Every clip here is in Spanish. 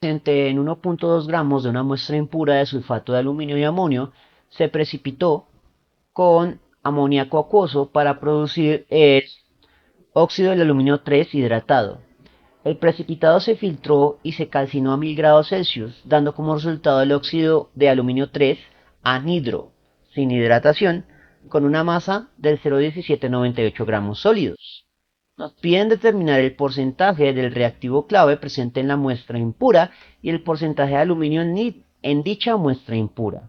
presente en 1.2 gramos de una muestra impura de sulfato de aluminio y amonio se precipitó con amoníaco acuoso para producir el óxido del aluminio 3 hidratado. El precipitado se filtró y se calcinó a 1000 grados Celsius, dando como resultado el óxido de aluminio 3 anhidro, sin hidratación, con una masa del 0,1798 gramos sólidos. Nos piden determinar el porcentaje del reactivo clave presente en la muestra impura y el porcentaje de aluminio en dicha muestra impura.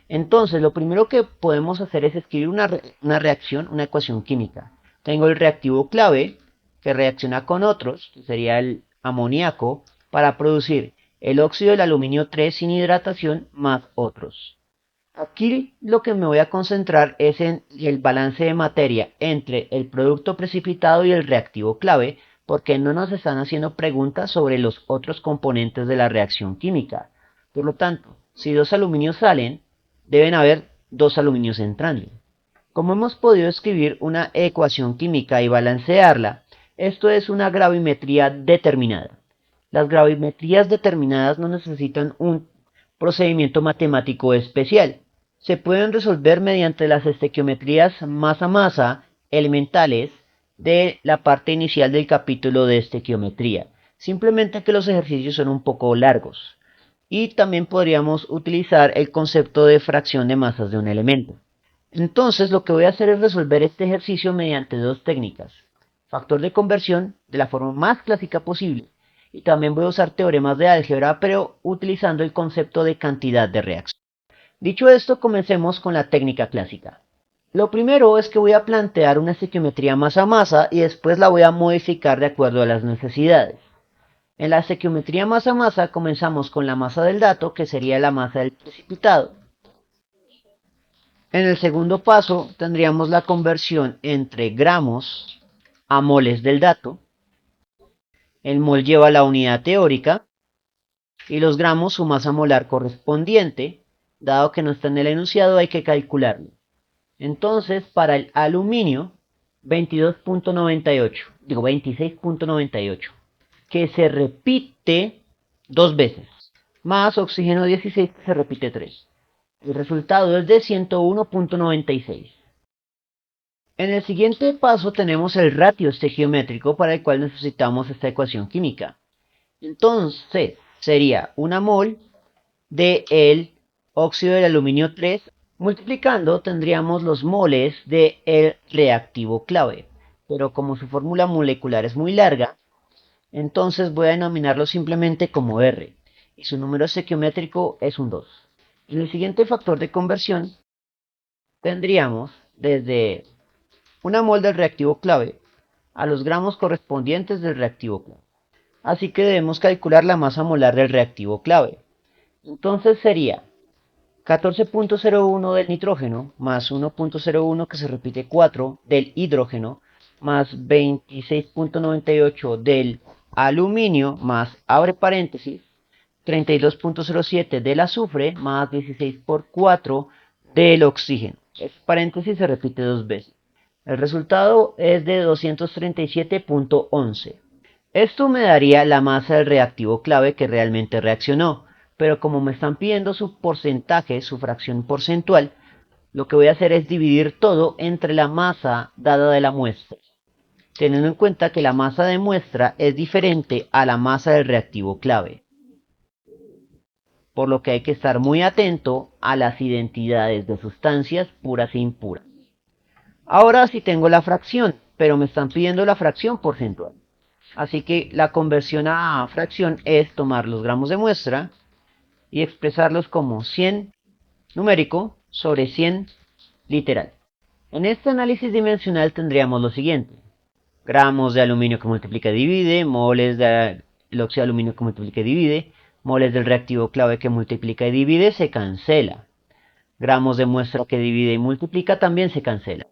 Entonces, lo primero que podemos hacer es escribir una reacción, una ecuación química. Tengo el reactivo clave que reacciona con otros, que sería el amoníaco, para producir el óxido del aluminio 3 sin hidratación más otros. Aquí lo que me voy a concentrar es en el balance de materia entre el producto precipitado y el reactivo clave, porque no nos están haciendo preguntas sobre los otros componentes de la reacción química. Por lo tanto, si dos aluminios salen, deben haber dos aluminios entrando. Como hemos podido escribir una ecuación química y balancearla, esto es una gravimetría determinada. Las gravimetrías determinadas no necesitan un procedimiento matemático especial. Se pueden resolver mediante las estequiometrías masa-masa elementales de la parte inicial del capítulo de estequiometría. Simplemente que los ejercicios son un poco largos. Y también podríamos utilizar el concepto de fracción de masas de un elemento. Entonces lo que voy a hacer es resolver este ejercicio mediante dos técnicas. Factor de conversión de la forma más clásica posible. Y también voy a usar teoremas de álgebra, pero utilizando el concepto de cantidad de reacción. Dicho esto, comencemos con la técnica clásica. Lo primero es que voy a plantear una estequiometría masa-masa y después la voy a modificar de acuerdo a las necesidades. En la estequiometría masa-masa comenzamos con la masa del dato, que sería la masa del precipitado. En el segundo paso tendríamos la conversión entre gramos a moles del dato. El mol lleva la unidad teórica y los gramos su masa molar correspondiente. Dado que no está en el enunciado hay que calcularlo. Entonces para el aluminio 26.98, que se repite dos veces, más oxígeno 16 que se repite 3. El resultado es de 101.96. En el siguiente paso tenemos el ratio estequiométrico para el cual necesitamos esta ecuación química. Entonces sería una mol de el óxido del aluminio 3 multiplicando tendríamos los moles del reactivo clave. Pero como su fórmula molecular es muy larga, entonces voy a denominarlo simplemente como R. Y su número estequiométrico es un 2. En el siguiente factor de conversión tendríamos desde una mol del reactivo clave a los gramos correspondientes del reactivo clave. Así que debemos calcular la masa molar del reactivo clave. Entonces sería 14.01 del nitrógeno más 1.01 que se repite 4 del hidrógeno más 26.98 del aluminio más, abre paréntesis, 32.07 del azufre más 16 por 4 del oxígeno. Este paréntesis se repite dos veces. El resultado es de 237.11. Esto me daría la masa del reactivo clave que realmente reaccionó, pero como me están pidiendo su porcentaje, su fracción porcentual, lo que voy a hacer es dividir todo entre la masa dada de la muestra, teniendo en cuenta que la masa de muestra es diferente a la masa del reactivo clave, por lo que hay que estar muy atento a las identidades de sustancias puras e impuras. Ahora sí tengo la fracción, pero me están pidiendo la fracción porcentual. Así que la conversión a fracción es tomar los gramos de muestra y expresarlos como 100 numérico sobre 100 literal. En este análisis dimensional tendríamos lo siguiente. Gramos de aluminio que multiplica y divide, moles del óxido de aluminio que multiplica y divide, moles del reactivo clave que multiplica y divide, se cancela. Gramos de muestra que divide y multiplica también se cancela.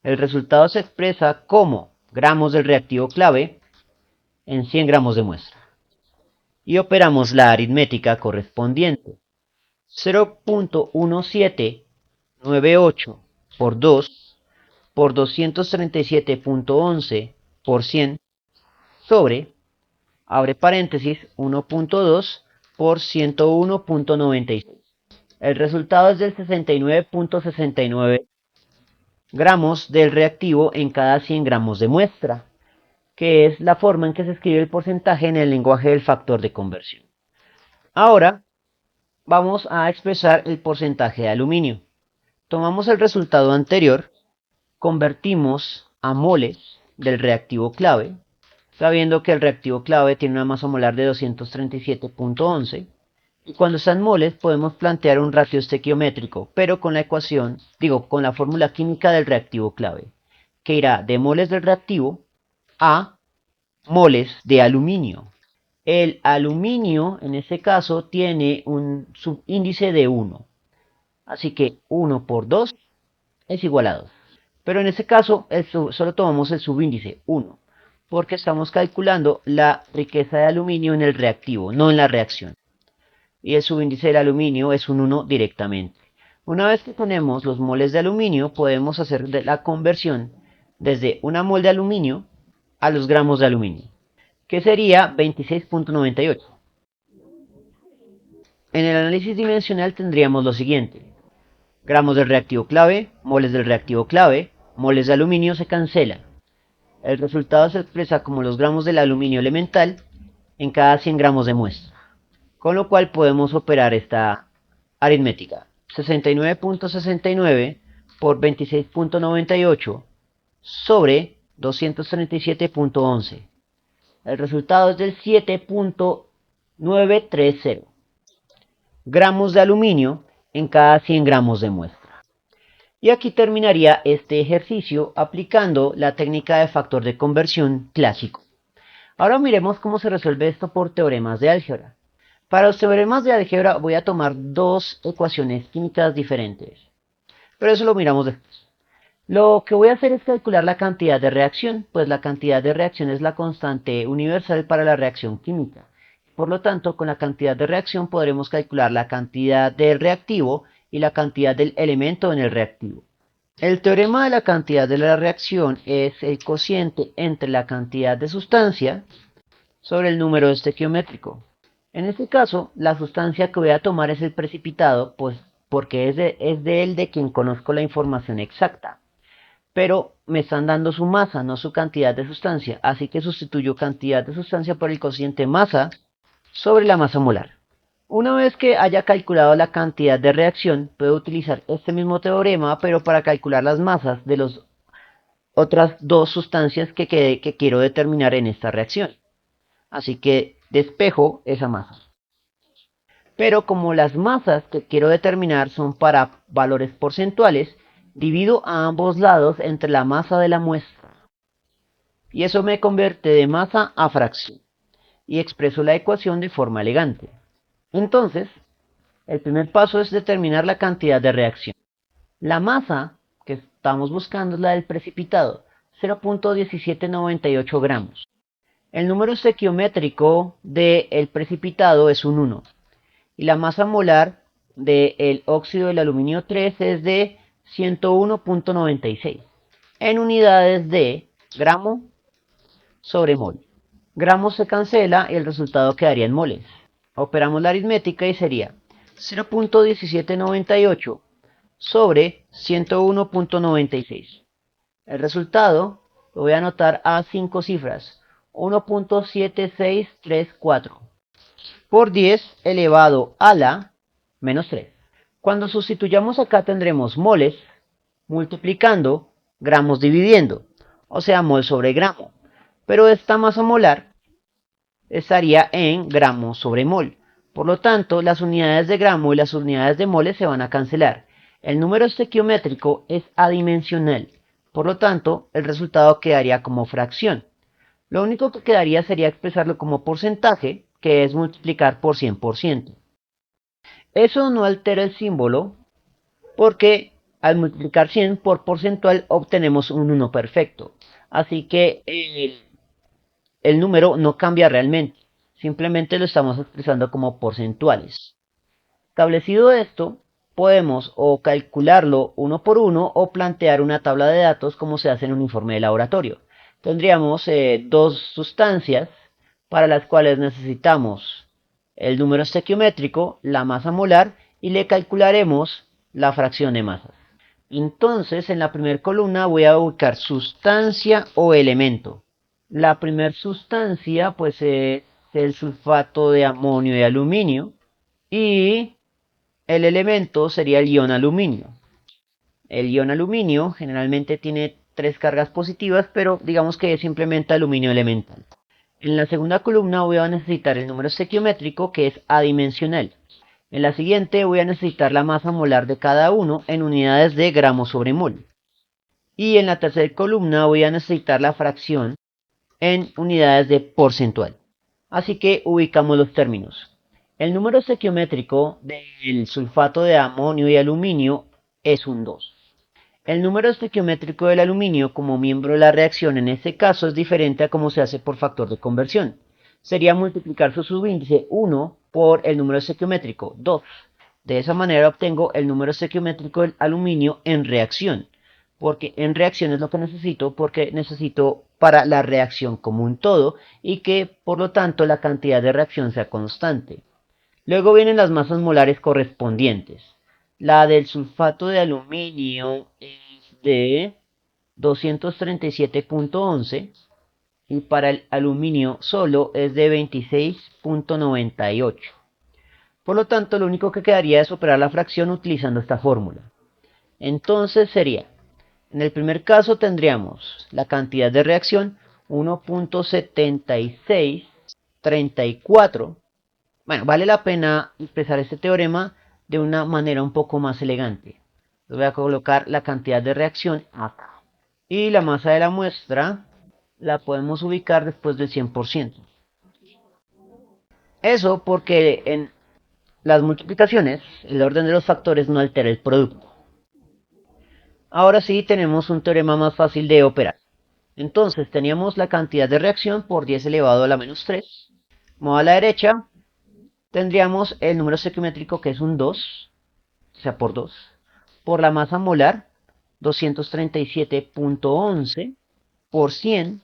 El resultado se expresa como gramos del reactivo clave en 100 gramos de muestra. Y operamos la aritmética correspondiente. 0.1798 por 2 por 237.11 por 100 sobre abre paréntesis, 1.2 por 101.96. El resultado es del 69.69 gramos del reactivo en cada 100 gramos de muestra, que es la forma en que se escribe el porcentaje en el lenguaje del factor de conversión. Ahora vamos a expresar el porcentaje de aluminio. Tomamos el resultado anterior, convertimos a moles del reactivo clave, sabiendo que el reactivo clave tiene una masa molar de 237.11, y cuando están moles podemos plantear un ratio estequiométrico, pero con la ecuación, con la fórmula química del reactivo clave, que irá de moles del reactivo a moles de aluminio. El aluminio, en este caso, tiene un subíndice de 1. Así que 1 por 2 es igual a 2. Pero en este caso, solo tomamos el subíndice 1, porque estamos calculando la riqueza de aluminio en el reactivo, no en la reacción. Y el subíndice del aluminio es un 1 directamente. Una vez que tenemos los moles de aluminio, podemos hacer la conversión desde una mol de aluminio a los gramos de aluminio, que sería 26.98. En el análisis dimensional tendríamos lo siguiente: gramos del reactivo clave, moles del reactivo clave, moles de aluminio se cancelan. El resultado se expresa como los gramos del aluminio elemental en cada 100 gramos de muestra, con lo cual podemos operar esta aritmética. 69.69 por 26.98 sobre 237.11. El resultado es del 7.930 gramos de aluminio en cada 100 gramos de muestra. Y aquí terminaría este ejercicio aplicando la técnica de factor de conversión clásico. Ahora miremos cómo se resuelve esto por teoremas de álgebra. Para los teoremas de álgebra voy a tomar dos ecuaciones químicas diferentes, pero eso lo miramos después. Lo que voy a hacer es calcular la cantidad de reacción, pues la cantidad de reacción es la constante universal para la reacción química. Por lo tanto, con la cantidad de reacción podremos calcular la cantidad del reactivo y la cantidad del elemento en el reactivo. El teorema de la cantidad de la reacción es el cociente entre la cantidad de sustancia sobre el número estequiométrico. En este caso, la sustancia que voy a tomar es el precipitado, pues porque es de él de quien conozco la información exacta. Pero me están dando su masa, no su cantidad de sustancia, así que sustituyo cantidad de sustancia por el cociente masa sobre la masa molar. Una vez que haya calculado la cantidad de reacción, puedo utilizar este mismo teorema, pero para calcular las masas de las otras dos sustancias que quiero determinar en esta reacción. Así que despejo esa masa. Pero como las masas que quiero determinar son para valores porcentuales, divido a ambos lados entre la masa de la muestra. Y eso me convierte de masa a fracción. Y expreso la ecuación de forma elegante. Entonces, el primer paso es determinar la cantidad de reacción. La masa que estamos buscando es la del precipitado, 0.1798 gramos. El número estequiométrico del precipitado es un 1. Y la masa molar del óxido del aluminio 3 es de 101.96. En unidades de gramo sobre mol. Gramos se cancela y el resultado quedaría en moles. Operamos la aritmética y sería 0.1798 sobre 101.96. El resultado lo voy a anotar a 5 cifras, 1.7634 por 10 elevado a la menos 3. Cuando sustituyamos acá tendremos moles multiplicando gramos dividiendo, o sea mol sobre gramo, pero esta masa molar estaría en gramo sobre mol. Por lo tanto, las unidades de gramo y las unidades de moles se van a cancelar. El número estequiométrico es adimensional. Por lo tanto, el resultado quedaría como fracción. Lo único que quedaría sería expresarlo como porcentaje, que es multiplicar por 100%. Eso no altera el símbolo, porque al multiplicar 100 por porcentual obtenemos un 1 perfecto. Así que el número no cambia realmente, simplemente lo estamos expresando como porcentuales. Establecido esto, podemos o calcularlo uno por uno o plantear una tabla de datos como se hace en un informe de laboratorio. Tendríamos dos sustancias para las cuales necesitamos el número estequiométrico, la masa molar y le calcularemos la fracción de masas. Entonces, en la primera columna voy a ubicar sustancia o elemento. La primera sustancia pues es el sulfato de amonio y aluminio y el elemento sería el ion aluminio. El ion aluminio generalmente tiene 3 cargas positivas, pero digamos que es simplemente aluminio elemental. En la segunda columna voy a necesitar el número estequiométrico, que es adimensional. En la siguiente voy a necesitar la masa molar de cada uno en unidades de gramos sobre mol. Y en la tercera columna voy a necesitar la fracción en unidades de porcentual. Así que ubicamos los términos. El número estequiométrico del sulfato de amonio y aluminio es un 2. El número estequiométrico del aluminio como miembro de la reacción en este caso es diferente a cómo se hace por factor de conversión. Sería multiplicar su subíndice 1 por el número estequiométrico 2. De esa manera obtengo el número estequiométrico del aluminio en reacción. Porque en reacción es lo que necesito, porque necesito para la reacción como un todo y que por lo tanto la cantidad de reacción sea constante. Luego vienen las masas molares correspondientes. La del sulfato de aluminio es de 237.11 y para el aluminio solo es de 26.98. Por lo tanto, lo único que quedaría es operar la fracción utilizando esta fórmula. Entonces sería, en el primer caso tendríamos la cantidad de reacción 1.7634. Bueno, vale la pena expresar este teorema de una manera un poco más elegante. Voy a colocar la cantidad de reacción acá. Y la masa de la muestra la podemos ubicar después del 100%. Eso porque en las multiplicaciones el orden de los factores no altera el producto. Ahora sí tenemos un teorema más fácil de operar. Entonces teníamos la cantidad de reacción por 10 elevado a la menos 3. Modo a la derecha tendríamos el número estequiométrico que es un 2, o sea por 2, por la masa molar 237.11 por 100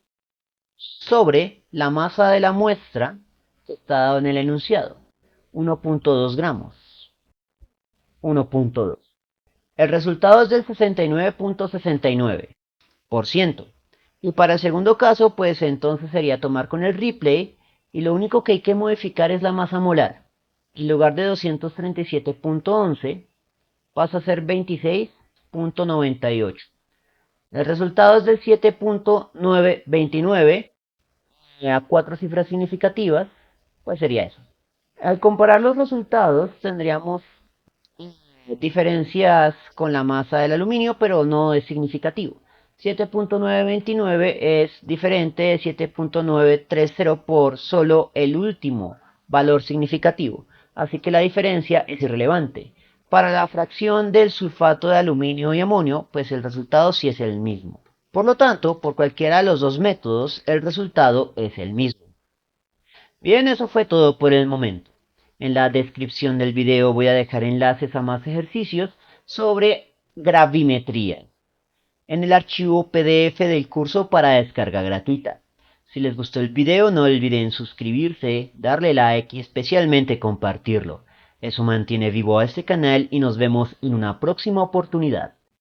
sobre la masa de la muestra que está dado en el enunciado, 1.2 gramos, 1.2. El resultado es del 69.69%. Y para el segundo caso, pues entonces sería tomar con el replay y lo único que hay que modificar es la masa molar. En lugar de 237.11 pasa a ser 26.98. El resultado es del 7.929 a 4 cifras significativas, pues sería eso. Al comparar los resultados tendríamos diferencias con la masa del aluminio, pero no es significativo. 7.929 es diferente de 7.930 por solo el último valor significativo, así que la diferencia es irrelevante. Para la fracción del sulfato de aluminio y amonio, pues el resultado sí es el mismo. Por lo tanto, por cualquiera de los dos métodos, el resultado es el mismo. Bien, eso fue todo por el momento. En la descripción del video voy a dejar enlaces a más ejercicios sobre gravimetría en el archivo PDF del curso para descarga gratuita. Si les gustó el video no olviden suscribirse, darle like y especialmente compartirlo. Eso mantiene vivo a este canal y nos vemos en una próxima oportunidad.